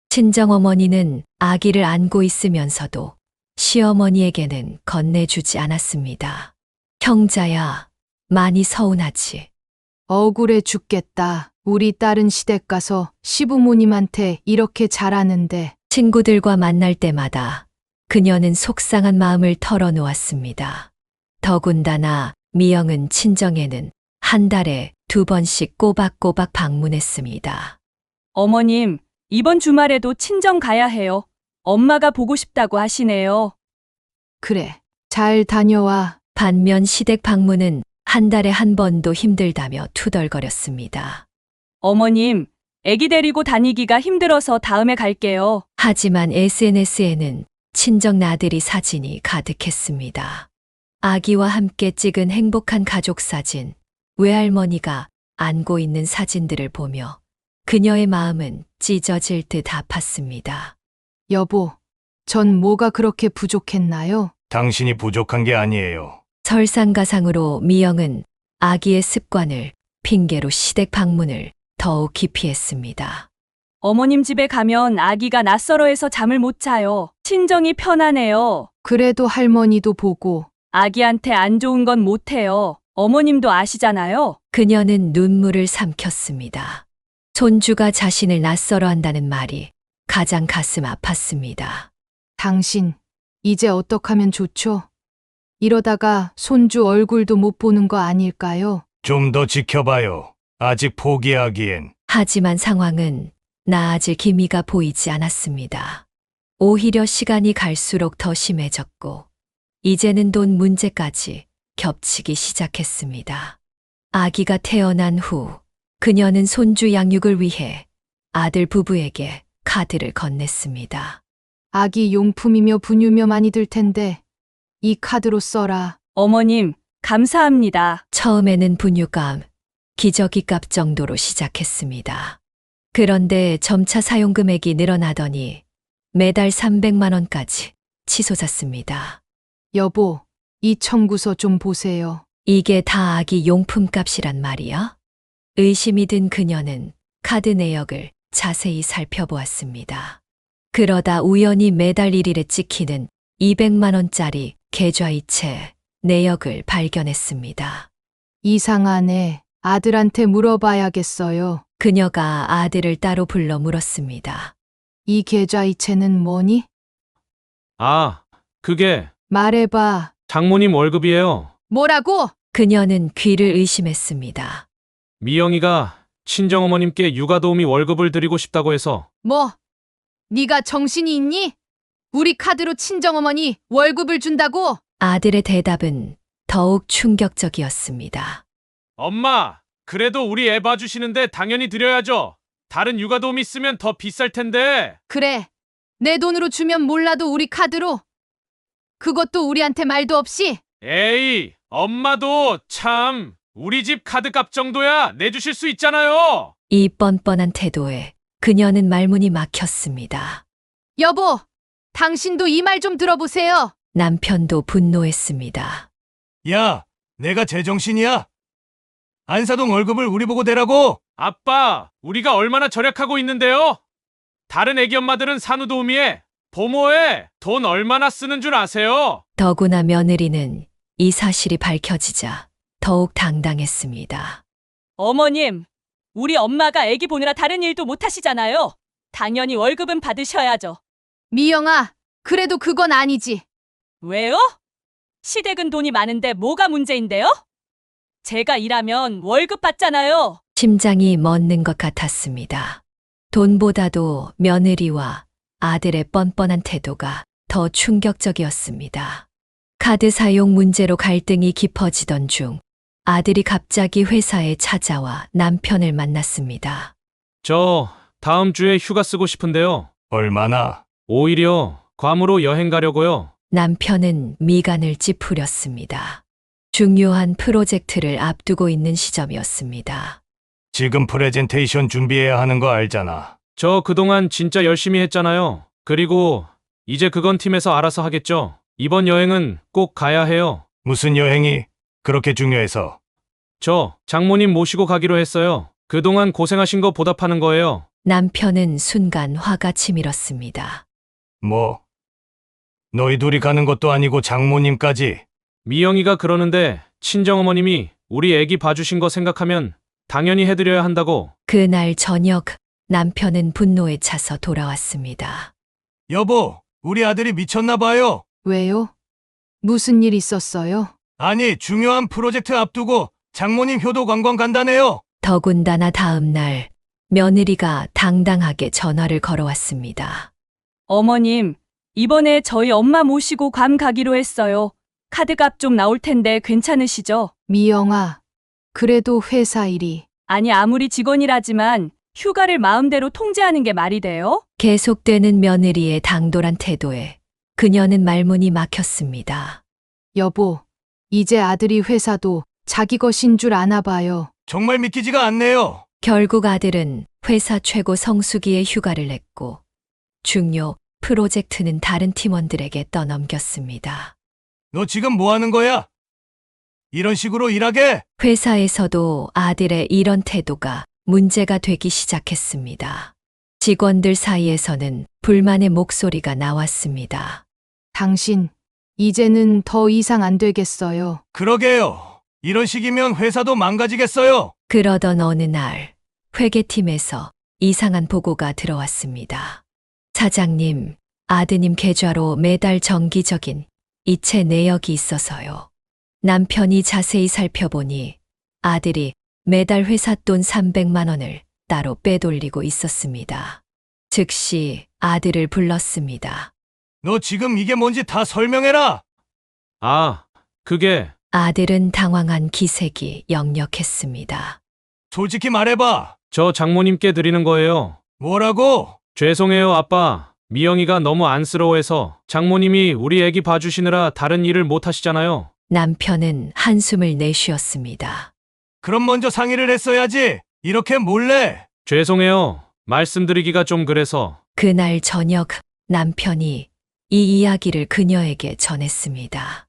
친정어머니는 아기를 안고 있으면서도 시어머니에게는 건네주지 않았습니다. 형자야, 많이 서운하지. 억울해 죽겠다. 우리 딸은 시댁 가서 시부모님한테 이렇게 잘하는데. 친구들과 만날 때마다 그녀는 속상한 마음을 털어놓았습니다. 더군다나 미영은 친정에는 한 달에 2번씩 꼬박꼬박 방문했습니다. 어머님, 이번 주말에도 친정 가야 해요. 엄마가 보고 싶다고 하시네요. 그래, 잘 다녀와. 반면 시댁 방문은 한 달에 한 번도 힘들다며 투덜거렸습니다. 어머님, 아기 데리고 다니기가 힘들어서 다음에 갈게요. 하지만 SNS에는 친정 나들이 사진이 가득했습니다. 아기와 함께 찍은 행복한 가족 사진, 외할머니가 안고 있는 사진들을 보며 그녀의 마음은 찢어질 듯 아팠습니다. 여보, 전 뭐가 그렇게 부족했나요? 당신이 부족한 게 아니에요. 설상가상으로 미영은 아기의 습관을 핑계로 시댁 방문을 더욱 기피했습니다. 어머님 집에 가면 아기가 낯설어해서 잠을 못 자요. 친정이 편하네요. 그래도 할머니도 보고. 아기한테 안 좋은 건 못해요. 어머님도 아시잖아요. 그녀는 눈물을 삼켰습니다. 손주가 자신을 낯설어 한다는 말이 가장 가슴 아팠습니다. 당신, 이제 어떡하면 좋죠? 이러다가 손주 얼굴도 못 보는 거 아닐까요? 좀 더 지켜봐요. 아직 포기하기엔. 하지만 상황은 나아질 기미가 보이지 않았습니다. 오히려 시간이 갈수록 더 심해졌고 이제는 돈 문제까지 겹치기 시작했습니다. 아기가 태어난 후 그녀는 손주 양육을 위해 아들 부부에게 카드를 건넸습니다. 아기 용품이며 분유며 많이 들 텐데 이 카드로 써라. 어머님, 감사합니다. 처음에는 분유값, 기저귀 값 정도로 시작했습니다. 그런데 점차 사용 금액이 늘어나더니 매달 300만 원까지 치솟았습니다. 여보, 이 청구서 좀 보세요. 이게 다 아기 용품 값이란 말이야? 의심이 든 그녀는 카드 내역을 자세히 살펴보았습니다. 그러다 우연히 매달 1일에 찍히는 200만 원짜리 계좌이체 내역을 발견했습니다. 이상하네. 아들한테 물어봐야겠어요. 그녀가 아들을 따로 불러 물었습니다. 이 계좌이체는 뭐니? 아, 그게 말해봐. 장모님 월급이에요. 뭐라고? 그녀는 귀를 의심했습니다. 미영이가 친정어머님께 육아도우미 월급을 드리고 싶다고 해서. 뭐? 네가 정신이 있니? 우리 카드로 친정어머니 월급을 준다고? 아들의 대답은 더욱 충격적이었습니다. 엄마, 그래도 우리 애 봐주시는데 당연히 드려야죠. 다른 육아도우미 쓰면 더 비쌀 텐데. 그래. 내 돈으로 주면 몰라도 우리 카드로. 그것도 우리한테 말도 없이. 에이, 엄마도 참 우리 집 카드값 정도야 내주실 수 있잖아요. 이 뻔뻔한 태도에 그녀는 말문이 막혔습니다. 여보, 당신도 이 말 좀 들어보세요. 남편도 분노했습니다. 야, 내가 제정신이야? 안사동 월급을 우리 보고 대라고? 아빠, 우리가 얼마나 절약하고 있는데요? 다른 애기 엄마들은 산후도우미에, 보모에 돈 얼마나 쓰는 줄 아세요? 더구나 며느리는 이 사실이 밝혀지자 더욱 당당했습니다. 어머님, 우리 엄마가 애기 보느라 다른 일도 못 하시잖아요. 당연히 월급은 받으셔야죠. 미영아, 그래도 그건 아니지. 왜요? 시댁은 돈이 많은데 뭐가 문제인데요? 제가 일하면 월급 받잖아요. 심장이 멎는 것 같았습니다. 돈보다도 며느리와 아들의 뻔뻔한 태도가 더 충격적이었습니다. 카드 사용 문제로 갈등이 깊어지던 중 아들이 갑자기 회사에 찾아와 남편을 만났습니다. 저 다음 주에 휴가 쓰고 싶은데요. 얼마나? 오히려 괌으로 여행 가려고요. 남편은 미간을 찌푸렸습니다. 중요한 프로젝트를 앞두고 있는 시점이었습니다. 지금 프레젠테이션 준비해야 하는 거 알잖아. 저 그동안 진짜 열심히 했잖아요. 그리고 이제 그건 팀에서 알아서 하겠죠. 이번 여행은 꼭 가야 해요. 무슨 여행이 그렇게 중요해서? 저 장모님 모시고 가기로 했어요. 그동안 고생하신 거 보답하는 거예요. 남편은 순간 화가 치밀었습니다. 뭐? 너희 둘이 가는 것도 아니고 장모님까지? 미영이가 그러는데 친정어머님이 우리 애기 봐주신 거 생각하면 당연히 해드려야 한다고. 그날 저녁 남편은 분노에 차서 돌아왔습니다. 여보, 우리 아들이 미쳤나 봐요. 왜요? 무슨 일 있었어요? 아니, 중요한 프로젝트 앞두고 장모님 효도 관광 간다네요. 더군다나 다음 날 며느리가 당당하게 전화를 걸어왔습니다. 어머님, 이번에 저희 엄마 모시고 괌 가기로 했어요. 카드값 좀 나올 텐데 괜찮으시죠? 미영아, 그래도 회사 일이. 아니, 아무리 직원이라지만 휴가를 마음대로 통제하는 게 말이 돼요? 계속되는 며느리의 당돌한 태도에 그녀는 말문이 막혔습니다. 여보, 이제 아들이 회사도 자기 것인 줄 아나 봐요. 정말 믿기지가 않네요. 결국 아들은 회사 최고 성수기에 휴가를 냈고 중요 프로젝트는 다른 팀원들에게 떠넘겼습니다. 너 지금 뭐 하는 거야? 이런 식으로 일하게? 회사에서도 아들의 이런 태도가 문제가 되기 시작했습니다. 직원들 사이에서는 불만의 목소리가 나왔습니다. 당신, 이제는 더 이상 안 되겠어요. 그러게요. 이런 식이면 회사도 망가지겠어요. 그러던 어느 날 회계팀에서 이상한 보고가 들어왔습니다. 사장님, 아드님 계좌로 매달 정기적인 이체 내역이 있어서요. 남편이 자세히 살펴보니 아들이 매달 회사 돈 300만 원을 따로 빼돌리고 있었습니다. 즉시 아들을 불렀습니다. 너 지금 이게 뭔지 다 설명해라. 아, 그게 아들은 당황한 기색이 역력했습니다. 솔직히 말해봐. 저 장모님께 드리는 거예요. 뭐라고? 죄송해요, 아빠. 미영이가 너무 안쓰러워해서 장모님이 우리 애기 봐주시느라 다른 일을 못 하시잖아요. 남편은 한숨을 내쉬었습니다. 그럼 먼저 상의를 했어야지. 이렇게 몰래. 죄송해요. 말씀드리기가 좀 그래서. 그날 저녁 남편이 이 이야기를 그녀에게 전했습니다.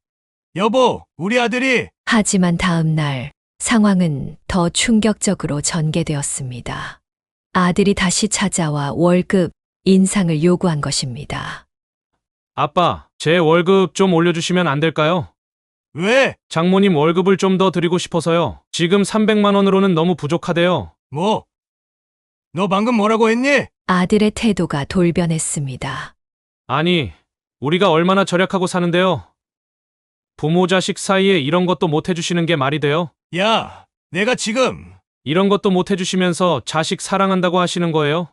여보, 우리 아들이. 하지만 다음 날 상황은 더 충격적으로 전개되었습니다. 아들이 다시 찾아와 월급 인상을 요구한 것입니다. 아빠, 제 월급 좀 올려주시면 안 될까요? 왜? 장모님 월급을 좀 더 드리고 싶어서요. 지금 300만 원으로는 너무 부족하대요. 뭐? 너 방금 뭐라고 했니? 아들의 태도가 돌변했습니다. 아니, 우리가 얼마나 절약하고 사는데요. 부모 자식 사이에 이런 것도 못 해주시는 게 말이 돼요? 야, 내가 지금. 이런 것도 못 해주시면서 자식 사랑한다고 하시는 거예요?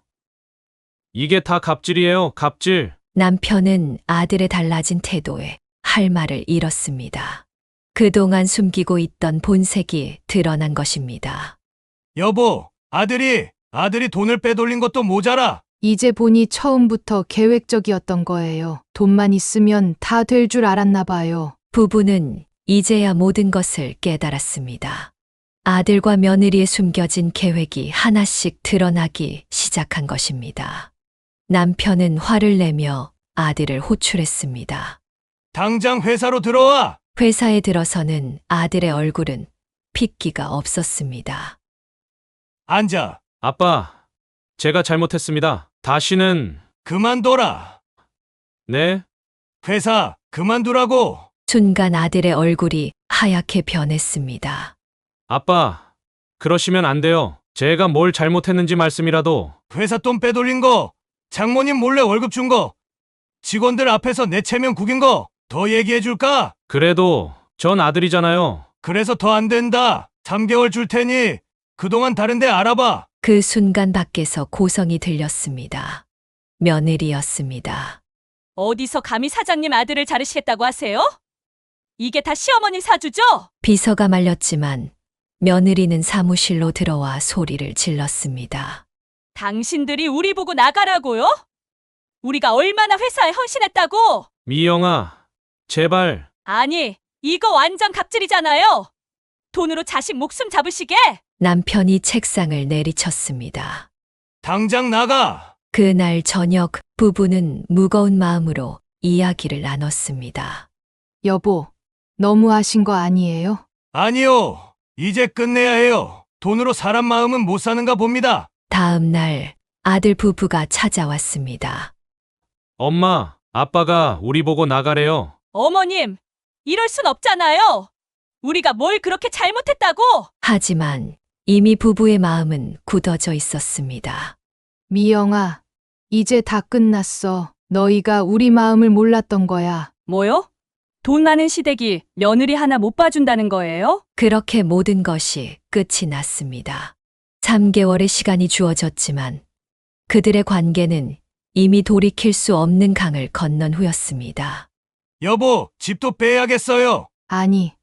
이게 다 갑질이에요, 갑질. 남편은 아들의 달라진 태도에 할 말을 잃었습니다. 그동안 숨기고 있던 본색이 드러난 것입니다. 여보, 아들이 돈을 빼돌린 것도 모자라. 이제 보니 처음부터 계획적이었던 거예요. 돈만 있으면 다 될 줄 알았나 봐요. 부부는 이제야 모든 것을 깨달았습니다. 아들과 며느리의 숨겨진 계획이 하나씩 드러나기 시작한 것입니다. 남편은 화를 내며 아들을 호출했습니다. 당장 회사로 들어와. 회사에 들어서는 아들의 얼굴은 핏기가 없었습니다. 앉아. 아빠, 제가 잘못했습니다. 다시는. 그만둬라. 네? 회사 그만두라고. 순간 아들의 얼굴이 하얗게 변했습니다. 아빠, 그러시면 안 돼요. 제가 뭘 잘못했는지 말씀이라도. 회사 돈 빼돌린 거, 장모님 몰래 월급 준 거, 직원들 앞에서 내 체면 구긴 거 더 얘기해 줄까? 그래도 전 아들이잖아요. 그래서 더 안 된다. 3개월 줄 테니 그동안 다른 데 알아봐. 그 순간 밖에서 고성이 들렸습니다. 며느리였습니다. 어디서 감히 사장님 아들을 자르시겠다고 하세요? 이게 다 시어머님 사주죠? 비서가 말렸지만 며느리는 사무실로 들어와 소리를 질렀습니다. 당신들이 우리 보고 나가라고요? 우리가 얼마나 회사에 헌신했다고? 미영아, 제발. 아니, 이거 완전 갑질이잖아요. 돈으로 자식 목숨 잡으시게? 남편이 책상을 내리쳤습니다. 당장 나가. 그날 저녁 부부는 무거운 마음으로 이야기를 나눴습니다. 여보, 너무하신 거 아니에요? 아니요. 이제 끝내야 해요. 돈으로 사람 마음은 못 사는가 봅니다. 다음 날 아들 부부가 찾아왔습니다. 엄마, 아빠가 우리 보고 나가래요. 어머님, 이럴 순 없잖아요. 우리가 뭘 그렇게 잘못했다고? 하지만 이미 부부의 마음은 굳어져 있었습니다. 미영아, 이제 다 끝났어. 너희가 우리 마음을 몰랐던 거야. 뭐요? 돈 많은 시댁이 며느리 하나 못 봐준다는 거예요? 그렇게 모든 것이 끝이 났습니다. 3개월의 시간이 주어졌지만 그들의 관계는 이미 돌이킬 수 없는 강을 건넌 후였습니다. 여보, 집도 빼야겠어요. 아니,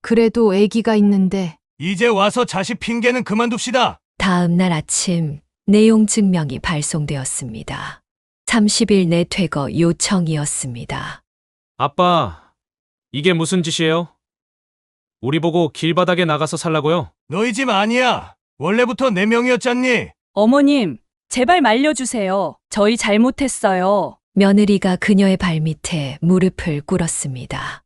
그래도 아기가 있는데. 이제 와서 자식 핑계는 그만둡시다. 다음 날 아침 내용 증명이 발송되었습니다. 30일 내 퇴거 요청이었습니다. 아빠, 이게 무슨 짓이에요? 우리 보고 길바닥에 나가서 살라고요? 너희 집 아니야. 원래부터 내 명이었잖니. 어머님, 제발 말려주세요. 저희 잘못했어요. 며느리가 그녀의 발밑에 무릎을 꿇었습니다.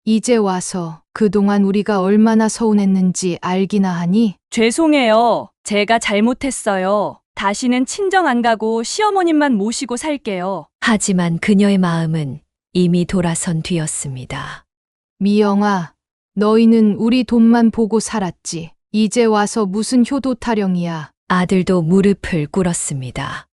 이제 와서 그동안 우리가 얼마나 서운했는지 알기나 하니? 죄송해요. 제가 잘못했어요. 다시는 친정 안 가고 시어머님만 모시고 살게요. 하지만 그녀의 마음은 이미 돌아선 뒤였습니다. 미영아, 너희는 우리 돈만 보고 살았지. 이제 와서 무슨 효도 타령이야. 아들도 무릎을 꿇었습니다.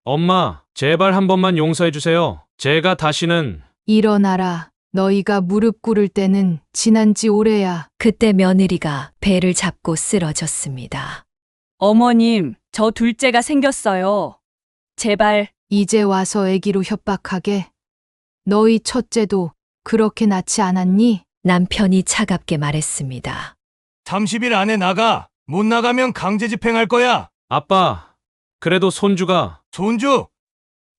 엄마, 제발 한 번만 용서해 주세요. 제가 다시는. 일어나라. 너희가 무릎 꿇을 때는 지난 지 오래야. 그때 며느리가 배를 잡고 쓰러졌습니다. 어머님, 저 둘째가 생겼어요. 제발. 이제 와서 아기로 협박하게? 너희 첫째도 그렇게 낳지 않았니? 남편이 차갑게 말했습니다. 30일 안에 나가. 못 나가면 강제 집행할 거야. 아빠, 그래도 손주가. 손주?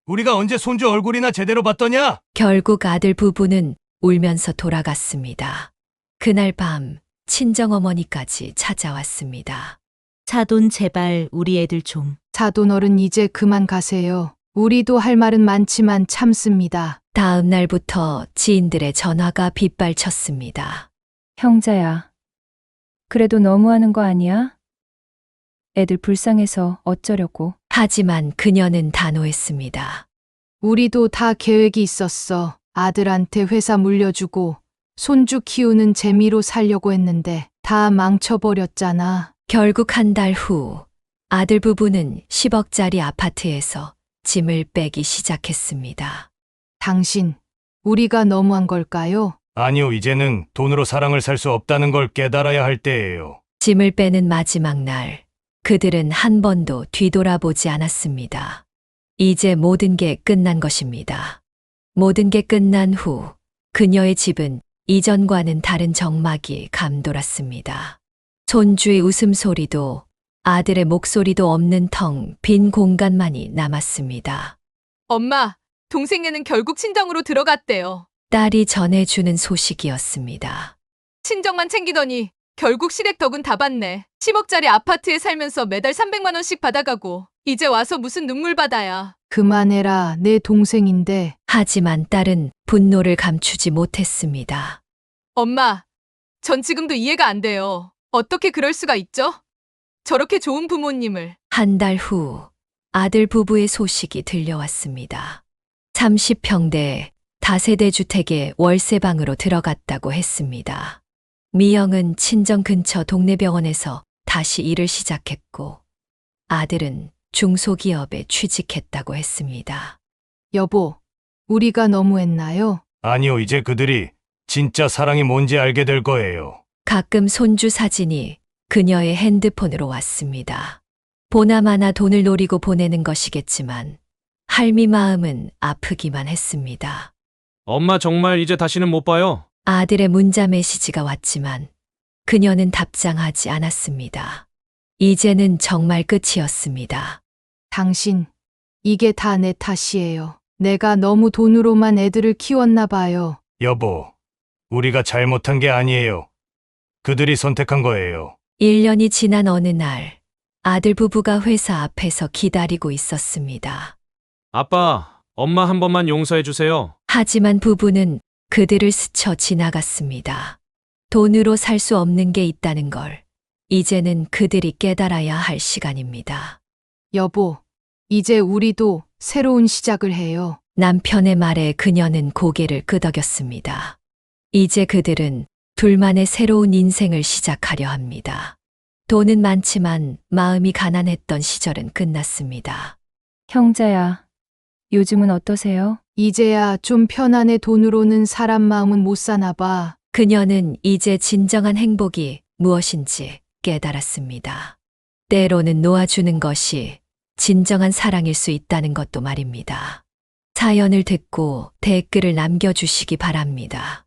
우리가 언제 손주 얼굴이나 제대로 봤더냐? 결국 아들 부부는 울면서 돌아갔습니다. 그날 밤 친정어머니까지 찾아왔습니다. 사돈 제발 우리 애들 좀. 사돈 어른 이제 그만 가세요. 우리도 할 말은 많지만 참습니다. 다음 날부터 지인들의 전화가 빗발쳤습니다. 형제야. 그래도 너무하는 거 아니야? 애들 불쌍해서 어쩌려고. 하지만 그녀는 단호했습니다. 우리도 다 계획이 있었어. 아들한테 회사 물려주고 손주 키우는 재미로 살려고 했는데 다 망쳐버렸잖아. 결국 한 달 후 아들 부부는 10억짜리 아파트에서 짐을 빼기 시작했습니다. 당신, 우리가 너무한 걸까요? 아니요, 이제는 돈으로 사랑을 살 수 없다는 걸 깨달아야 할 때예요. 짐을 빼는 마지막 날, 그들은 한 번도 뒤돌아보지 않았습니다. 이제 모든 게 끝난 것입니다. 모든 게 끝난 후 그녀의 집은 이전과는 다른 적막이 감돌았습니다. 손주의 웃음소리도 아들의 목소리도 없는 텅 빈 공간만이 남았습니다. 엄마, 동생네는 결국 친정으로 들어갔대요. 딸이 전해주는 소식이었습니다. 친정만 챙기더니 결국 시댁 덕은 다 받네. 10억짜리 아파트에 살면서 매달 300만 원씩 받아가고 이제 와서 무슨 눈물 받아야. 그만해라, 내 동생인데. 하지만 딸은 분노를 감추지 못했습니다. 엄마, 전 지금도 이해가 안 돼요. 어떻게 그럴 수가 있죠? 저렇게 좋은 부모님을. 한 달 후 아들 부부의 소식이 들려왔습니다. 30평대 다세대 주택에 월세방으로 들어갔다고 했습니다. 미영은 친정 근처 동네 병원에서 다시 일을 시작했고 아들은 중소기업에 취직했다고 했습니다. 여보, 우리가 너무했나요? 아니요, 이제 그들이 진짜 사랑이 뭔지 알게 될 거예요. 가끔 손주 사진이 그녀의 핸드폰으로 왔습니다. 보나마나 돈을 노리고 보내는 것이겠지만 할미 마음은 아프기만 했습니다. 엄마 정말 이제 다시는 못 봐요. 아들의 문자 메시지가 왔지만 그녀는 답장하지 않았습니다. 이제는 정말 끝이었습니다. 당신, 이게 다 내 탓이에요. 내가 너무 돈으로만 애들을 키웠나 봐요. 여보, 우리가 잘못한 게 아니에요. 그들이 선택한 거예요. 1년이 지난 어느 날 아들 부부가 회사 앞에서 기다리고 있었습니다. 아빠, 엄마 한 번만 용서해 주세요. 하지만 부부는 그들을 스쳐 지나갔습니다. 돈으로 살 수 없는 게 있다는 걸 이제는 그들이 깨달아야 할 시간입니다. 여보, 이제 우리도 새로운 시작을 해요. 남편의 말에 그녀는 고개를 끄덕였습니다. 이제 그들은 둘만의 새로운 인생을 시작하려 합니다. 돈은 많지만 마음이 가난했던 시절은 끝났습니다. 형제야. 요즘은 어떠세요? 이제야 좀 편안해. 돈으로는 사람 마음은 못 사나 봐. 그녀는 이제 진정한 행복이 무엇인지 깨달았습니다. 때로는 놓아주는 것이 진정한 사랑일 수 있다는 것도 말입니다. 사연을 듣고 댓글을 남겨주시기 바랍니다.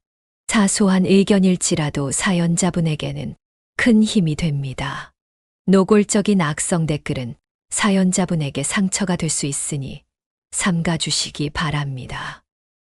사소한 의견일지라도 사연자분에게는 큰 힘이 됩니다. 노골적인 악성 댓글은 사연자분에게 상처가 될 수 있으니 삼가주시기 바랍니다.